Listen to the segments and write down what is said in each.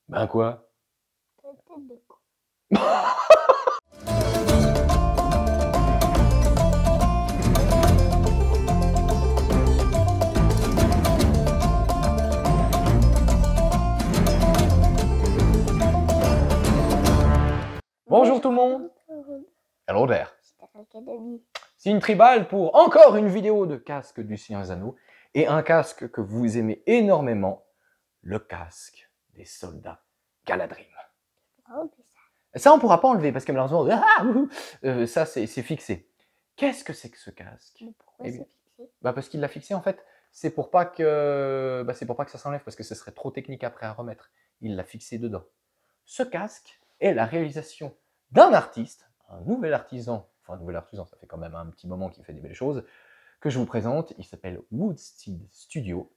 Ben quoi? Ta tête de con. Bonjour tout le monde. Hello there. Star Academy. C'est une tribale pour encore une vidéo de casque du Seigneur des Anneaux et un casque que vous aimez énormément, le casque des soldats Galadrim. Oh, mais ça. Ça, on ne pourra pas enlever parce que malheureusement, ça c'est fixé. Qu'est-ce que c'est que ce casque? Mais pourquoi Eh bien, c'est fixé? parce qu'il l'a fixé en fait, c'est pour pas que ça s'enlève parce que ce serait trop technique après à remettre. Il l'a fixé dedans. Ce casque est la réalisation d'un artiste, un nouvel artisan, ça fait quand même un petit moment qu'il fait des belles choses, que je vous présente. Il s'appelle Woodsteed Studio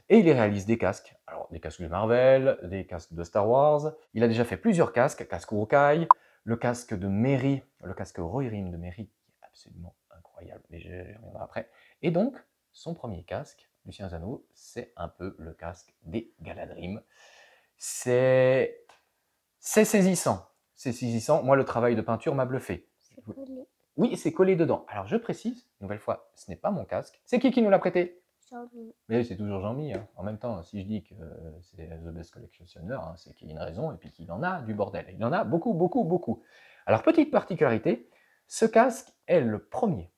et il réalise des casques. Alors, des casques de Marvel, des casques de Star Wars. Il a déjà fait plusieurs casques, casque Hawkeye, le casque de Merry, le casque Rohirrim de Merry, qui est absolument incroyable, mais j'y reviendrai après. Et donc, son premier casque, Lucien Zano, c'est un peu le casque des Galadrim. C'est saisissant. C'est saisissant. Moi, le travail de peinture m'a bluffé. C'est collé. Oui, c'est collé dedans. Alors, je précise, une nouvelle fois, ce n'est pas mon casque. C'est qui nous l'a prêté? Jean-Mi. Mais c'est toujours Jean-Mi. Hein. En même temps, si je dis que c'est The Best Collectionneur, hein, c'est qu'il y a une raison et puis qu'il en a du bordel. Il en a beaucoup, beaucoup, beaucoup. Alors, petite particularité, ce casque est le premier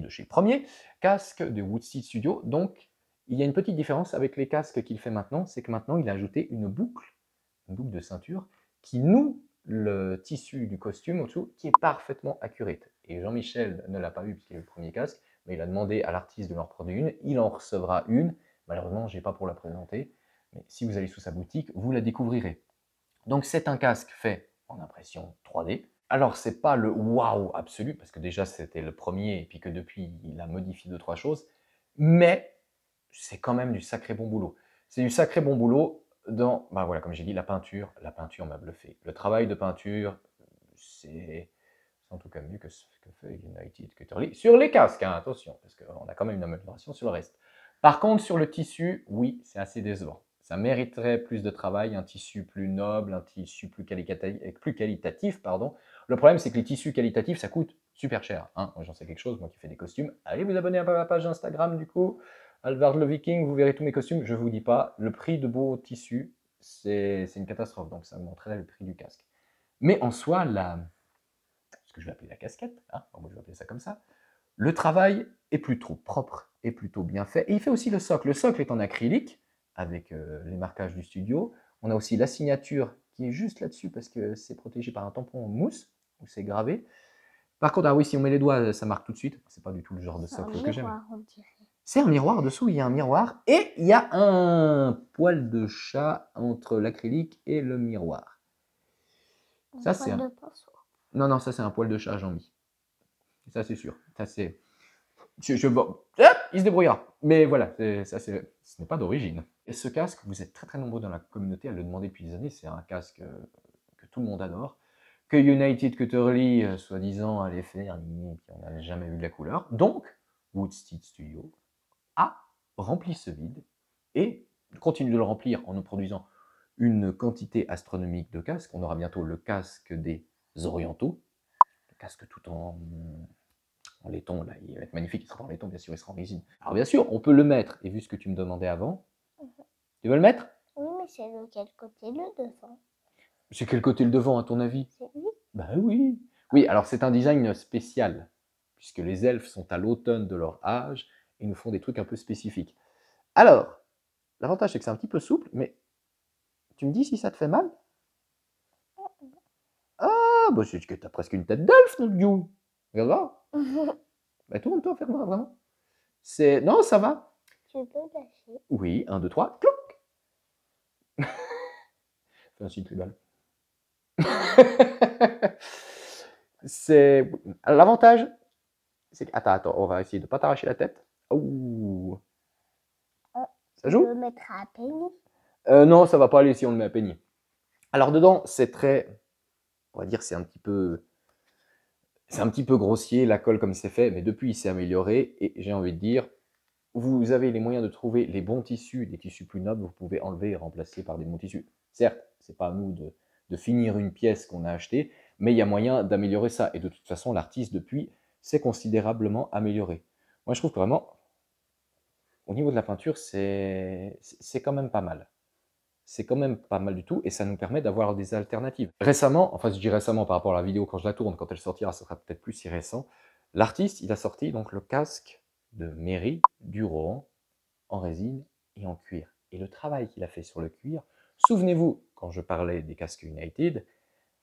de chez Premier casque de Woodsteed Studio. Donc, il y a une petite différence avec les casques qu'il fait maintenant, c'est que maintenant, il a ajouté une boucle de ceinture qui noue le tissu du costume au-dessous, qui est parfaitement accurate. Et Jean-Michel ne l'a pas eu puisqu'il est le premier casque, mais il a demandé à l'artiste de leur produire une. Il en recevra une. Malheureusement, je n'ai pas pour la présenter, mais si vous allez sous sa boutique, vous la découvrirez. Donc c'est un casque fait en impression 3D. Alors c'est pas le waouh absolu, parce que déjà c'était le premier, et puis que depuis il a modifié 2-3 choses, mais c'est quand même du sacré bon boulot. C'est du sacré bon boulot dans, ben voilà, comme j'ai dit, la peinture m'a bluffé. Le travail de peinture, c'est en tout cas mieux que ce que fait United Cutlery. Sur les casques, hein, attention, parce qu'on a quand même une amélioration sur le reste. Par contre, sur le tissu, oui, c'est assez décevant. Ça mériterait plus de travail, un tissu plus noble, un tissu plus qualitatif. Pardon. Le problème, c'est que les tissus qualitatifs, ça coûte super cher. Hein. Moi, j'en sais quelque chose, moi qui fais des costumes. Allez vous abonner à ma page Instagram, du coup. Alvard le Viking, vous verrez tous mes costumes. Je ne vous dis pas, le prix de beaux tissus, c'est une catastrophe. Donc, ça augmenterait le prix du casque. Mais en soi, ce que je vais appeler la casquette, hein, moi je vais appeler ça comme ça, le travail est plutôt propre et plutôt bien fait. Et il fait aussi le socle. Le socle est en acrylique, avec les marquages du studio. On a aussi la signature qui est juste là-dessus parce que c'est protégé par un tampon en mousse, où c'est gravé. Par contre, ah oui, si on met les doigts, ça marque tout de suite. C'est pas du tout le genre de socle que j'aime. C'est un miroir, dessous il y a un miroir et il y a un poil de chat entre l'acrylique et le miroir. Ça c'est un... Non, ça c'est un poil de chat, Jean-Mi. Ça c'est sûr. Ça c'est... il se débrouillera. Mais voilà, ce n'est pas d'origine. Et ce casque, vous êtes très très nombreux dans la communauté à le demander depuis des années. C'est un casque que tout le monde adore. Que United Cutlery, soi-disant, allait faire, puis on n'a jamais vu de la couleur. Donc, Woodsteed Studio a rempli ce vide et continue de le remplir en nous produisant une quantité astronomique de casques. On aura bientôt le casque des Orientaux, le casque tout en laiton, là, il va être magnifique, il sera en laiton, bien sûr, il sera en résine. Alors bien sûr, on peut le mettre, et vu ce que tu me demandais avant, tu veux le mettre? Oui, mais c'est de quel côté le devant? C'est quel côté le devant, à ton avis? C'est lui? Ben oui. Oui, alors c'est un design spécial, puisque les elfes sont à l'automne de leur âge, et nous font des trucs un peu spécifiques. Alors, l'avantage c'est que c'est un petit peu souple, mais tu me dis si ça te fait mal? Ah, bah c'est que t'as presque une tête d'elfe, notre Dieu. Regarde là. Bah tourne-toi, fais-moi vraiment. C'est... Non, ça va. Tu peux lâcher? Oui, 1, 2, 3, clouc. Fais un signe tribal. C'est... L'avantage, c'est que... Attends, on va essayer de ne pas t'arracher la tête. Ouh. Ça joue? Tu le mettre à peine? Non, ça va pas aller si on le met à peigner. Alors dedans, c'est très... On va dire c'est un petit peu... C'est un petit peu grossier, la colle comme c'est fait, mais depuis, il s'est amélioré, et j'ai envie de dire, vous avez les moyens de trouver les bons tissus, des tissus plus nobles, vous pouvez enlever et remplacer par des bons tissus. Certes, ce n'est pas à nous de finir une pièce qu'on a achetée, mais il y a moyen d'améliorer ça. Et de toute façon, l'artiste, depuis, s'est considérablement amélioré. Moi, je trouve que vraiment, au niveau de la peinture, c'est quand même pas mal. C'est quand même pas mal du tout, et ça nous permet d'avoir des alternatives. Récemment, enfin je dis récemment par rapport à la vidéo quand je la tourne, quand elle sortira, ça sera peut-être plus si récent, l'artiste, il a sorti donc le casque de Mairie du Rohan en résine et en cuir. Et le travail qu'il a fait sur le cuir, souvenez-vous, quand je parlais des casques United,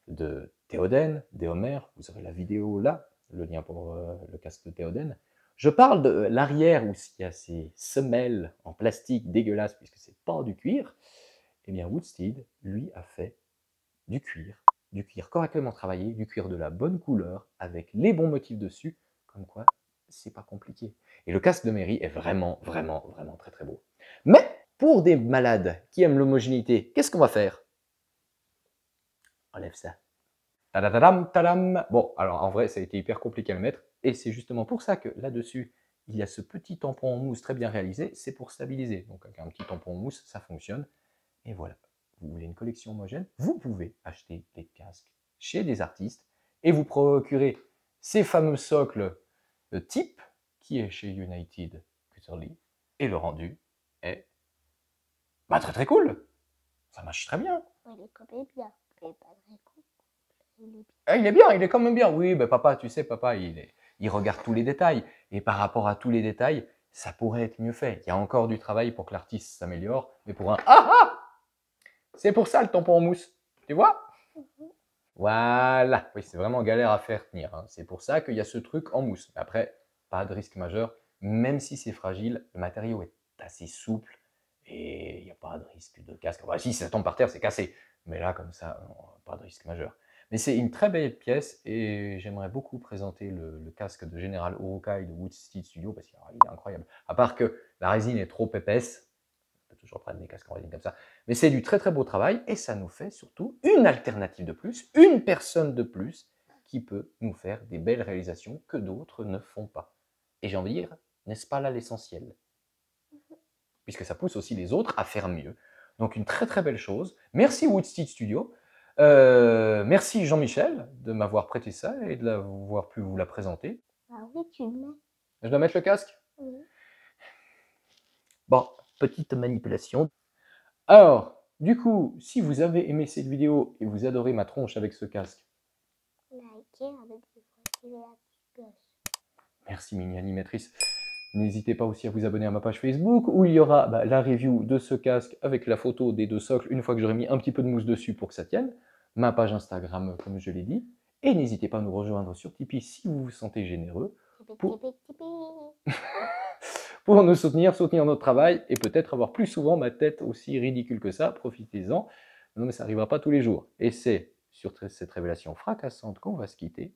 de Théoden, d'Eomer, vous aurez la vidéo là, le lien pour le casque de Théoden, je parle de l'arrière où il y a ces semelles en plastique dégueulasses, puisque c'est pas du cuir. Eh bien, Woodsteed, lui, a fait du cuir correctement travaillé, du cuir de la bonne couleur, avec les bons motifs dessus, comme quoi, c'est pas compliqué. Et le casque de Mairie est vraiment, vraiment, vraiment très, très beau. Mais, pour des malades qui aiment l'homogénéité, qu'est-ce qu'on va faire? Enlève ça. Tadadadam, tadam. Bon, alors en vrai, ça a été hyper compliqué à le mettre, et c'est justement pour ça que là-dessus, il y a ce petit tampon en mousse très bien réalisé, c'est pour stabiliser. Donc avec un petit tampon en mousse, ça fonctionne. Et voilà, vous voulez une collection homogène, vous pouvez acheter des casques chez des artistes et vous procurer ces fameux socles de type qui est chez United Cutterly. Et le rendu est très très cool. Ça marche très bien. Il est quand même bien. Il est pas très cool. Il est bien. Ah, il est bien, il est quand même bien. Oui, ben papa, tu sais, papa, il regarde tous les détails. Et par rapport à tous les détails, ça pourrait être mieux fait. Il y a encore du travail pour que l'artiste s'améliore. Mais pour un c'est pour ça le tampon en mousse. Tu vois? Voilà. Oui, c'est vraiment galère à faire tenir, hein. C'est pour ça qu'il y a ce truc en mousse. Mais après, pas de risque majeur. Même si c'est fragile, le matériau est assez souple et il n'y a pas de risque de casque. Enfin, si ça tombe par terre, c'est cassé. Mais là, comme ça, non, pas de risque majeur. Mais c'est une très belle pièce et j'aimerais beaucoup présenter le casque de Général Urukai de Woodsteed Studio parce qu'il est incroyable. À part que la résine est trop épaisse, on peut toujours prendre des casques en résine comme ça, mais c'est du très très beau travail et ça nous fait surtout une alternative de plus, une personne de plus qui peut nous faire des belles réalisations que d'autres ne font pas. Et j'ai envie de dire, n'est-ce pas là l'essentiel? Puisque ça pousse aussi les autres à faire mieux. Donc une très très belle chose. Merci Woodsteed Studio. Merci Jean-Michel de m'avoir prêté ça et d'avoir pu vous la présenter. Ah oui, tu le mets. Je dois mettre le casque? Oui. Bon, petite manipulation. Alors, du coup, si vous avez aimé cette vidéo et vous adorez ma tronche avec ce casque, Likez avec des fois la petite cloche. merci mini animatrice. N'hésitez pas aussi à vous abonner à ma page Facebook où il y aura la review de ce casque avec la photo des deux socles une fois que j'aurai mis un petit peu de mousse dessus pour que ça tienne. Ma page Instagram, comme je l'ai dit. Et n'hésitez pas à nous rejoindre sur Tipeee si vous vous sentez généreux pour nous soutenir notre travail et peut-être avoir plus souvent ma tête aussi ridicule que ça. Profitez-en. Non mais ça n'arrivera pas tous les jours. Et c'est sur cette révélation fracassante qu'on va se quitter.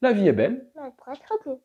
La vie est belle. Très très bien.